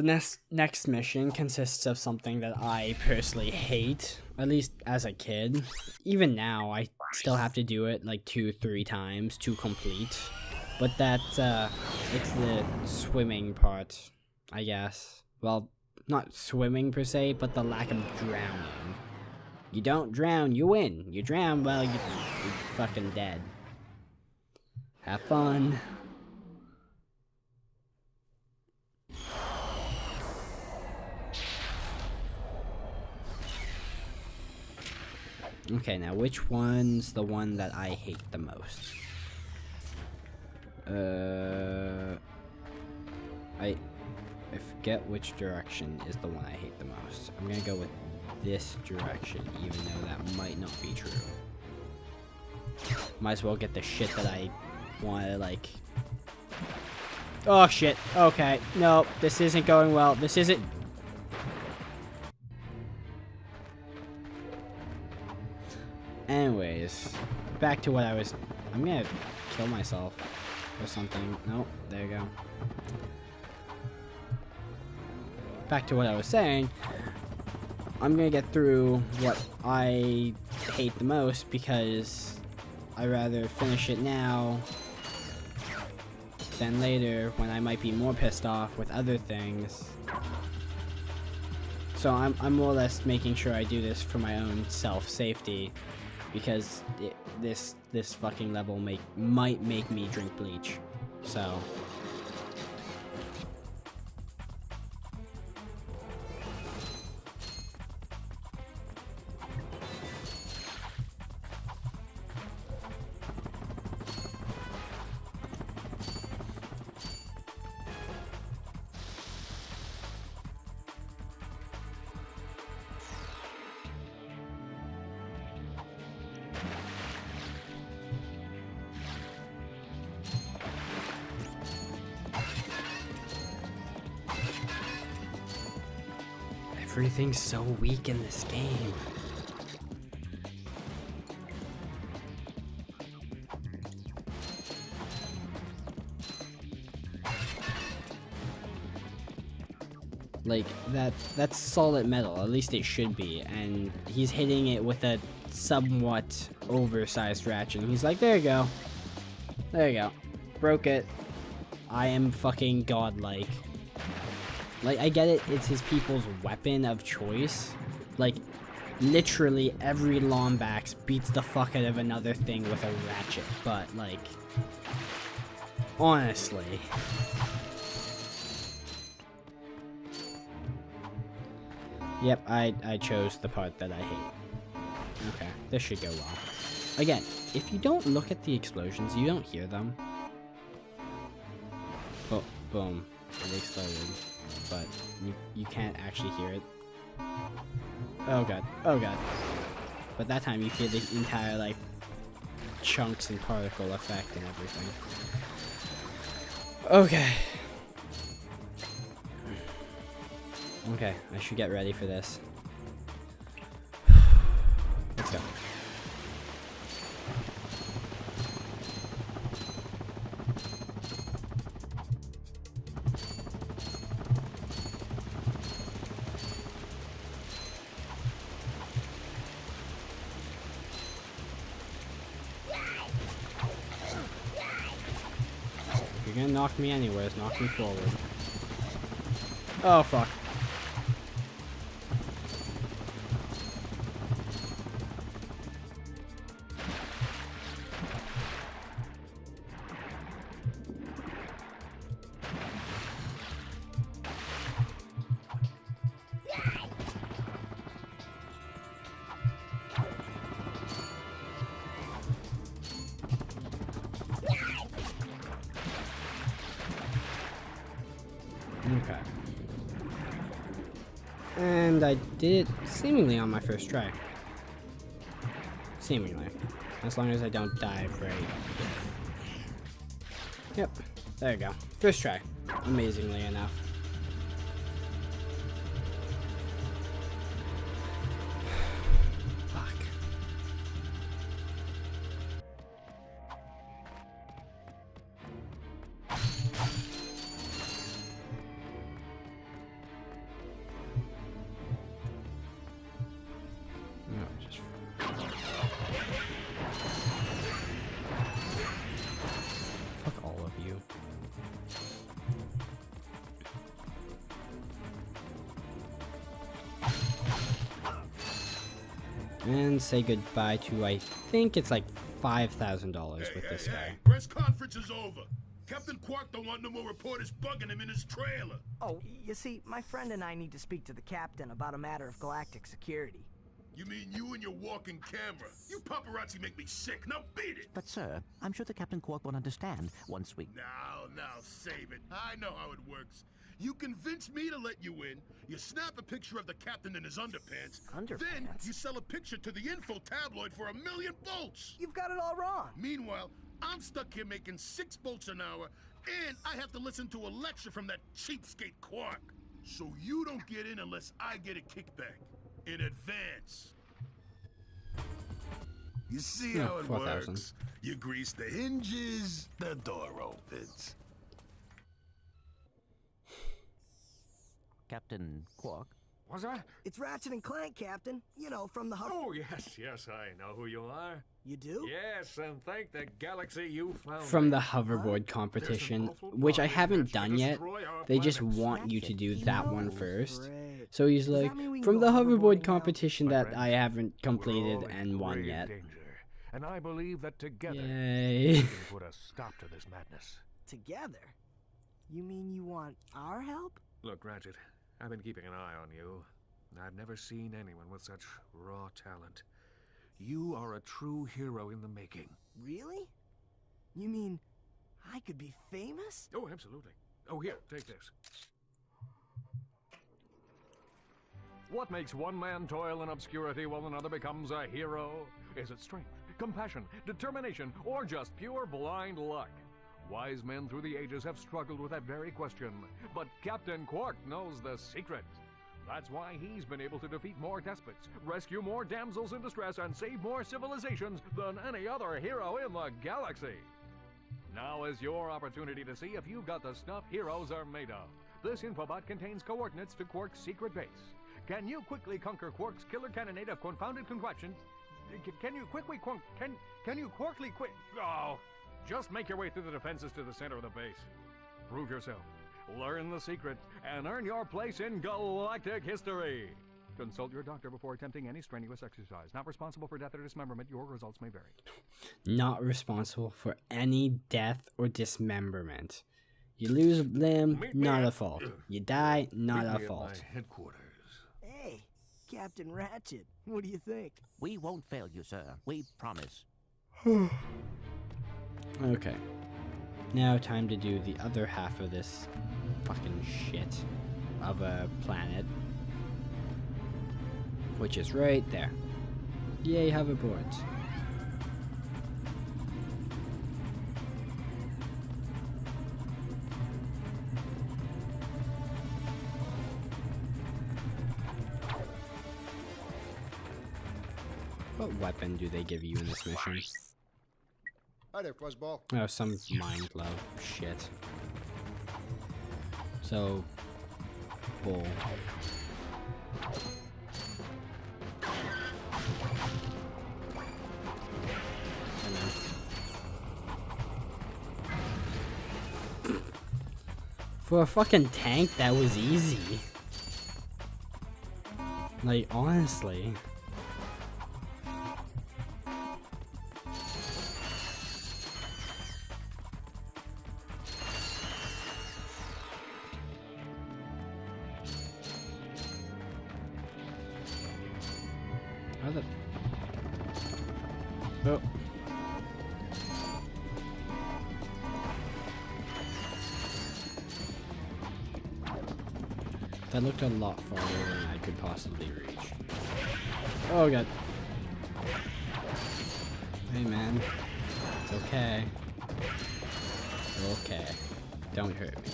the next mission consists of something that I personally hate, at least as a kid. Even now, I still have to do it like 2-3 times to complete. But it's the swimming part, I guess. Well, not swimming per se, but the lack of drowning. You don't drown, you win. You drown, well, you're fucking dead. Have fun. Okay, now which one's the one that I hate the most? I forget which direction is the one I hate the most. I'm gonna go with this direction, even though that might not be true. Might as well get the shit that I want to, like... Oh, shit. Okay. No, this isn't going well. This isn't... Anyways, back to what I was... I'm gonna kill myself or something. Nope, there you go. Back to what I was saying. I'm gonna get through what I hate the most because I'd rather finish it now than later when I might be more pissed off with other things. So I'm more or less making sure I do this for my own self-safety. Because this fucking level might make me drink bleach, so. Everything's so weak in this game. Like, that's solid metal, at least it should be, and he's hitting it with a somewhat oversized ratchet, and he's like, there you go. There you go. Broke it. I am fucking godlike. Like, I get it, it's his people's weapon of choice. Like, literally every Lombax beats the fuck out of another thing with a ratchet, but, like, honestly. Yep, I chose the part that I hate. Okay, this should go well. Again, if you don't look at the explosions, you don't hear them. Oh, boom, it exploded. But you can't actually hear it. Oh god, oh god. But that time you hear the entire, like, chunks and particle effect and everything. Okay. Okay, I should get ready for this. Let's go. If you're gonna knock me anyways, knock me forward. Oh fuck. Okay. And I did it seemingly on my first try. Seemingly. As long as I don't die right here. Yep. There you go. First try. Amazingly enough. Fuck. and say goodbye to, I think it's like $5,000 with this guy. Press conference is over. Captain Quark don't want no more reporters bugging him in his trailer. Oh, you see, my friend and I need to speak to the captain about a matter of galactic security. You mean you and your walking camera? You paparazzi make me sick. Now beat it. But sir, I'm sure the Captain Quark will understand once we... Now, save it. I know how it works. You convince me to let you in, you snap a picture of the captain in his underpants, then you sell a picture to the info tabloid for $1 million volts. You've got it all wrong. Meanwhile, I'm stuck here making 6 volts an hour, and I have to listen to a lecture from that cheapskate Quark. So you don't get in unless I get a kickback. In advance. You see how it 4,000. works? You grease the hinges, the door opens. Captain Quark? What's that? It's Ratchet and Clank, Captain. You know, from the hub. Oh, yes, I know who you are. You do? Yes, and thank the galaxy you found. From the hoverboard competition, which I haven't done yet. They just want you to do that one first. Great. So he's like, from the hoverboard competition My that friends, I haven't We're completed all in and won grave yet. danger, and I believe that together Yay. we can put a stop to this madness. Together? You mean you want our help? Look, Ratchet, I've been keeping an eye on you. I've never seen anyone with such raw talent. You are a true hero in the making. Really? You mean I could be famous? Oh, absolutely. Oh, here, take this. What makes one man toil in obscurity while another becomes a hero? Is it strength, compassion, determination, or just pure blind luck? Wise men through the ages have struggled with that very question, but Captain Quark knows the secret. That's why he's been able to defeat more despots, rescue more damsels in distress, and save more civilizations than any other hero in the galaxy. Now is your opportunity to see if you've got the stuff heroes are made of. This infobot contains coordinates to Quark's secret base. Can you quickly conquer Quark's killer cannonade of confounded contraptions? Can you quickly Oh, just make your way through the defenses to the center of the base. Prove yourself. Learn the secret, and earn your place in galactic history. Consult your doctor before attempting any strenuous exercise. Not responsible for death or dismemberment. Your results may vary. Not responsible for any death or dismemberment. You lose a limb, not a fault. You die, not a fault. My headquarters. Hey, Captain Ratchet, what do you think? We won't fail you, sir. We promise. Okay. Now time to do the other half of this fucking shit of a planet. Which is right there. Yay, hoverboards. What weapon do they give you in this mission? Hi there, Fuzzball. Oh, some mind glove shit. So, bull. For a fucking tank, that was easy. Like, honestly. How the... Oh. That looked a lot farther than I could possibly reach. Oh god. Hey man. It's okay. It's okay. Don't hurt me.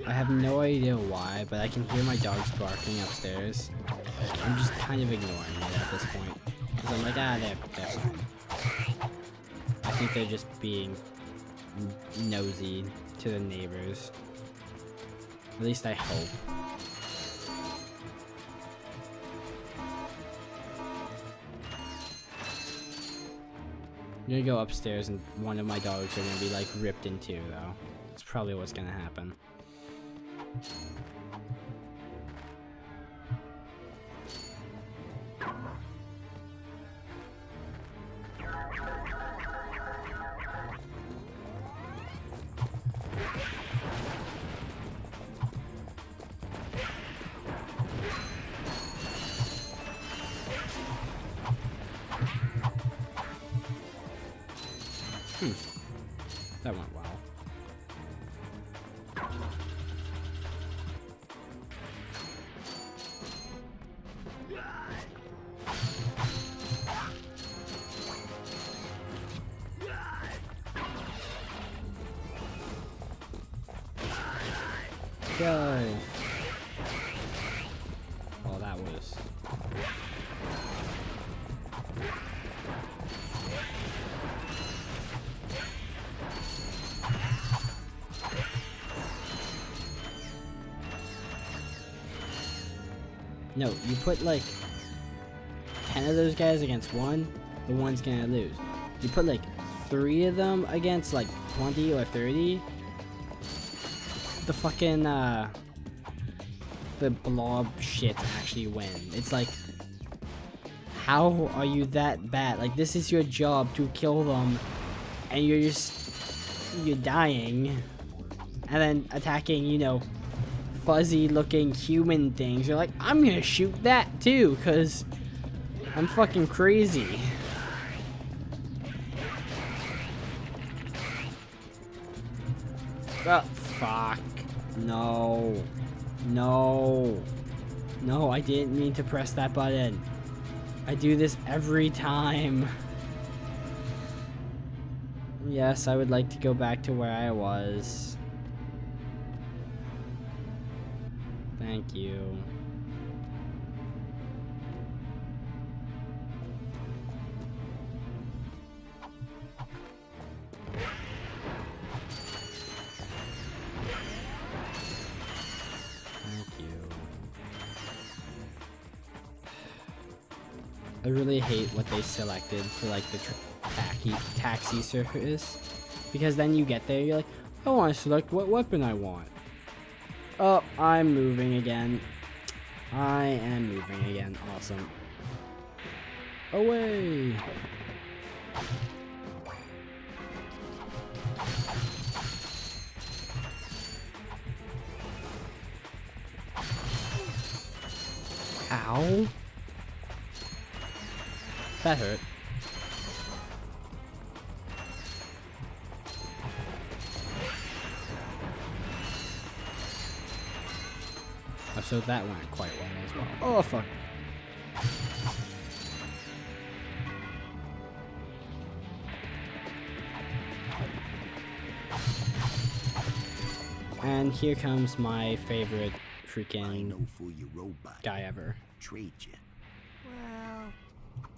I have no idea why, but I can hear my dogs barking upstairs. I'm just kind of ignoring it at this point. Because I'm like, they're fine. I think they're just being nosy to the neighbors. At least I hope. I'm gonna go upstairs and one of my dogs are gonna be like ripped in two though. That's probably what's gonna happen. Go. Well, that was... No, you put like 10 of those guys against one, the one's gonna lose. You put like 3 of them against like 20 or 30, the fucking the blob shit actually win. It's like, how are you that bad? Like, this is your job to kill them, and you're dying, and then attacking, you know, fuzzy looking human things. You're like, I'm gonna shoot that too, cause I'm fucking crazy. Oh, fuck. No. No. No, I didn't mean to press that button. I do this every time. Yes, I would like to go back to where I was. Thank you. I really hate what they selected for like the taxi surface, because then you get there, you're like, I want to select what weapon I want. Oh, I'm moving again. I am moving again. Awesome. Away. Ow. That hurt. Oh, so that went quite well as well. Oh, fuck. And here comes my favorite freaking guy ever. Trade you. Well,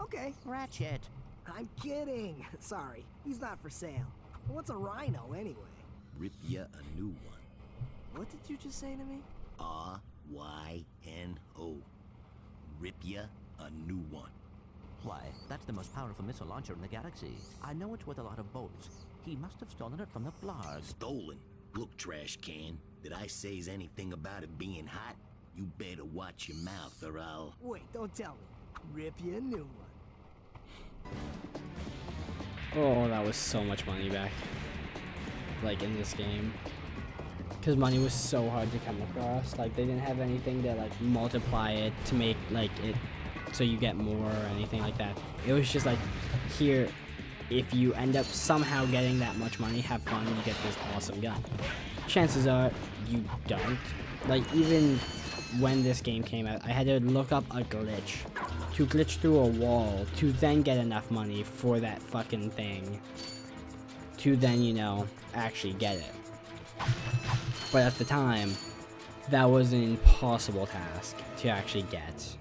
okay. Ratchet. I'm kidding. Sorry, he's not for sale. What's a rhino anyway? Rip ya a new one. What did you just say to me? R-Y-N-O. Rip ya a new one. Why, that's the most powerful missile launcher in the galaxy. I know it's worth a lot of bolts. He must have stolen it from the Blarg. Stolen? Look, trash can. Did I say's anything about it being hot? You better watch your mouth or I'll... Wait, don't tell me. Rip you a new one. Oh, that was so much money back. Like, in this game. Because money was so hard to come across. Like, they didn't have anything to, like, multiply it to make, like, it so you get more or anything like that. It was just like, here, if you end up somehow getting that much money, have fun, you get this awesome gun. Chances are, you don't. Like, even when this game came out, I had to look up a glitch. To glitch through a wall, to then get enough money for that fucking thing. To then, you know, actually get it. But at the time, that was an impossible task to actually get.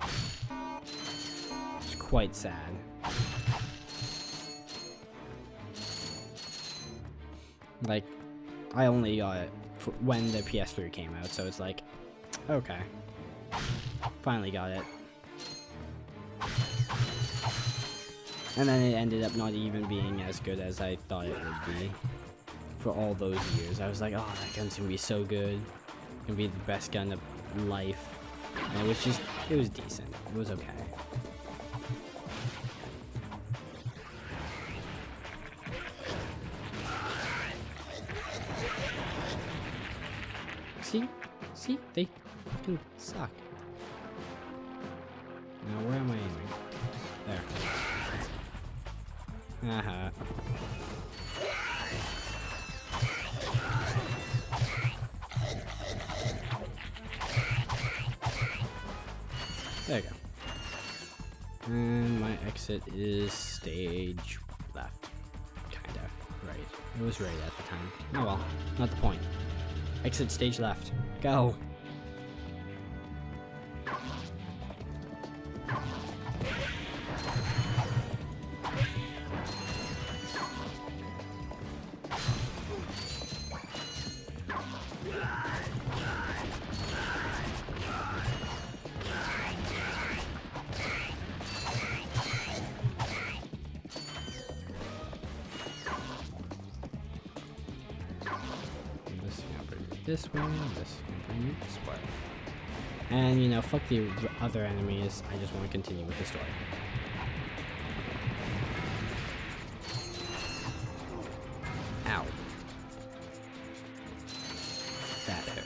It's quite sad. Like, I only got it when the PS3 came out, so it's like, okay. Finally got it. And then it ended up not even being as good as I thought it would be. For all those years, I was like, oh, that gun's gonna be so good. It's gonna be the best gun of life. And it was just, it was decent. It was okay. See? See? They fucking suck. Now, where am I aiming? There. Haha. There you go. And my exit is stage left. Kinda. Right. It was right at the time. Oh well. Not the point. Exit stage left. Go. This way, this way, this way. And, you know, fuck the other enemies. I just want to continue with the story. Ow. That hurt.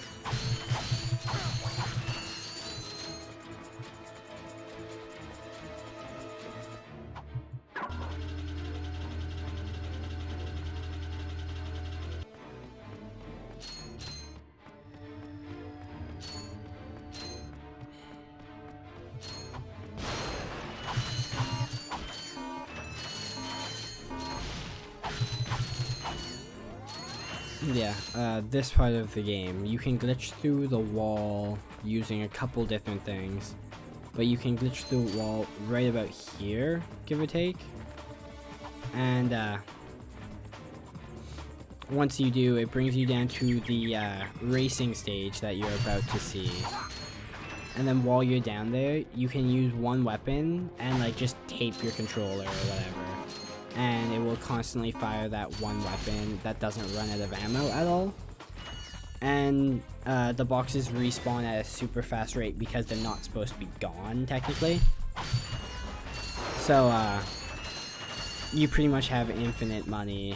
Yeah, this part of the game, you can glitch through the wall using a couple different things, but you can glitch through the wall right about here, give or take, and once you do, it brings you down to the racing stage that you're about to see, and then while you're down there, you can use one weapon and like just tape your controller or whatever. And it will constantly fire that one weapon that doesn't run out of ammo at all. And the boxes respawn at a super fast rate because they're not supposed to be gone, technically. So, you pretty much have infinite money.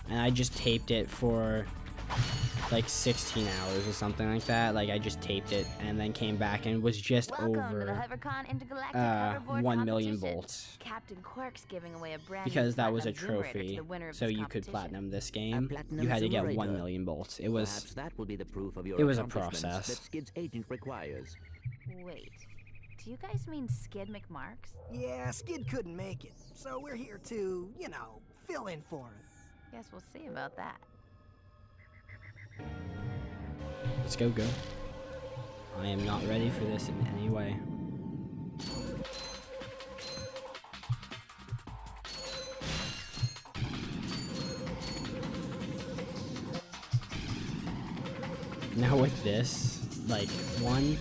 And I just taped it for like 16 hours or something like that. Like, I just taped it and then came back and was just over 1 million bolts. Captain Quark's giving away a brand because that was a platinum Zoom trophy, to the winner of so this you could competition. platinum this game. Platinum You had to get Zoom 1 Raider. million bolts. It Perhaps was that will be the proof of your it was a accomplishments process. that Skid's agent requires. Wait, do you guys mean Skid McMarks? Yeah, Skid couldn't make it, so we're here to, you know, fill in for him. Guess we'll see about that. Let's go. I am not ready for this in any way. Now with this, like, one,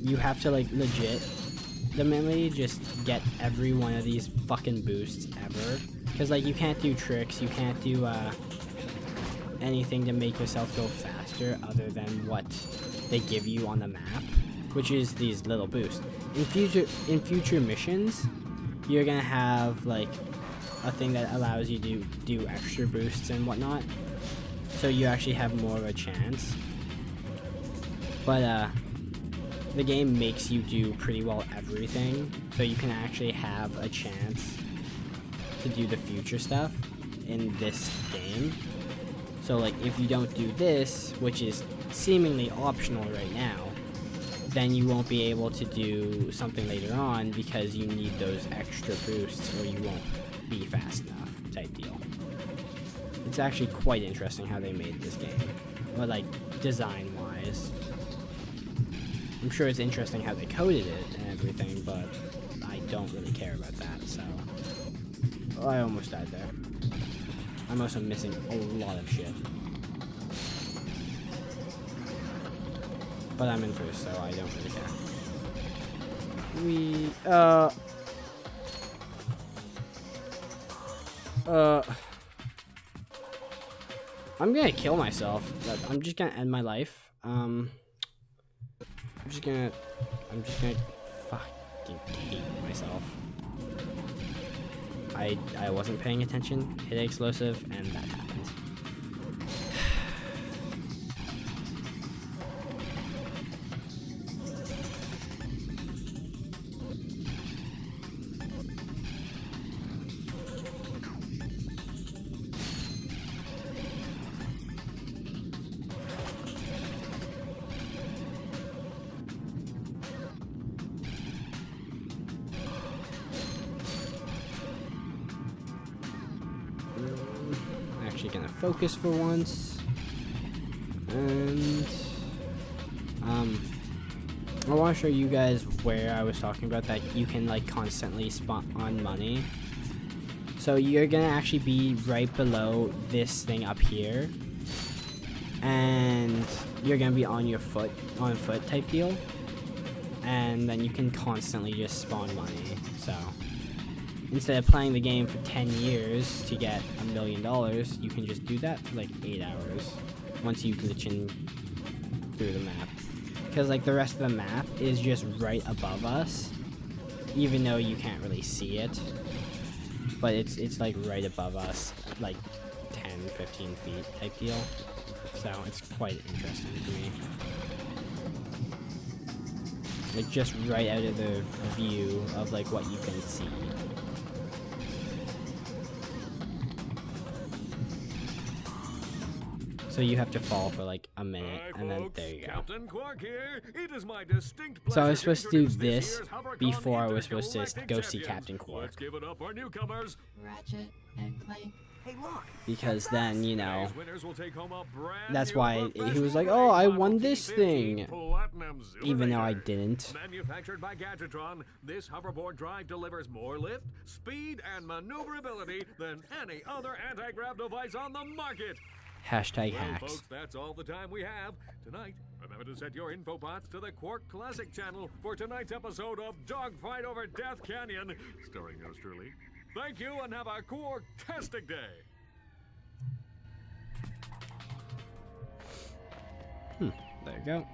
you have to, like, legitimately just get every one of these fucking boosts ever. Because, like, you can't do tricks, you can't do, anything to make yourself go faster other than what they give you on the map, which is these little boosts. In future missions, you're gonna have like a thing that allows you to do extra boosts and whatnot, so you actually have more of a chance. But the game makes you do pretty well everything, so you can actually have a chance to do the future stuff in this game. So, like, if you don't do this, which is seemingly optional right now, then you won't be able to do something later on because you need those extra boosts or you won't be fast enough, type deal. It's actually quite interesting how they made this game, or, like, design-wise. I'm sure it's interesting how they coded it and everything, but I don't really care about that, so... I almost died there. I'm also missing a lot of shit. But I'm in first, so I don't really care. I'm gonna kill myself. I'm just gonna end my life. I'm just gonna fucking hate myself. I wasn't paying attention, hit explosive, and that happened. Actually gonna focus for once. And I want to show you guys where I was talking about that you can like constantly spawn on money. So you're gonna actually be right below this thing up here, and you're gonna be on foot type deal, and then you can constantly just spawn money. So instead of playing the game for 10 years to get $1 million, you can just do that for like 8 hours once you glitch in through the map. Because like the rest of the map is just right above us, even though you can't really see it. But it's like right above us, like 10-15 feet type deal. So it's quite interesting to me. Like just right out of the view of like what you can see. So you have to fall for like a minute, and then there you go. Captain Quark here. It is my distinct So I was pleasure supposed to do introduce this year's HoverCon before I was supposed to Intergalactic go see Champions. Captain Quark. Let's give it up for newcomers. Ratchet and Clank. Hey, look. Because then, you know, Today's winners will take home a brand that's new why he was like, professional oh, I grade won Model this T15 thing. Platinum Even though I Zoominator. didn't. Manufactured by Gadgetron, this hoverboard drive delivers more lift, speed, and maneuverability than any other anti-grav device on the market. Hashtag Well, hacks. folks, that's all the time we have. Tonight, remember to set your infobots to the Quark Classic channel for tonight's episode of Dogfight Over Death Canyon, starring yours truly. Thank you and have a Quark-tastic day. There you go.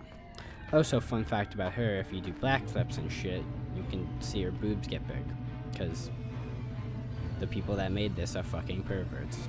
Also, fun fact about her, if you do backflips and shit, you can see her boobs get big. Because the people that made this are fucking perverts.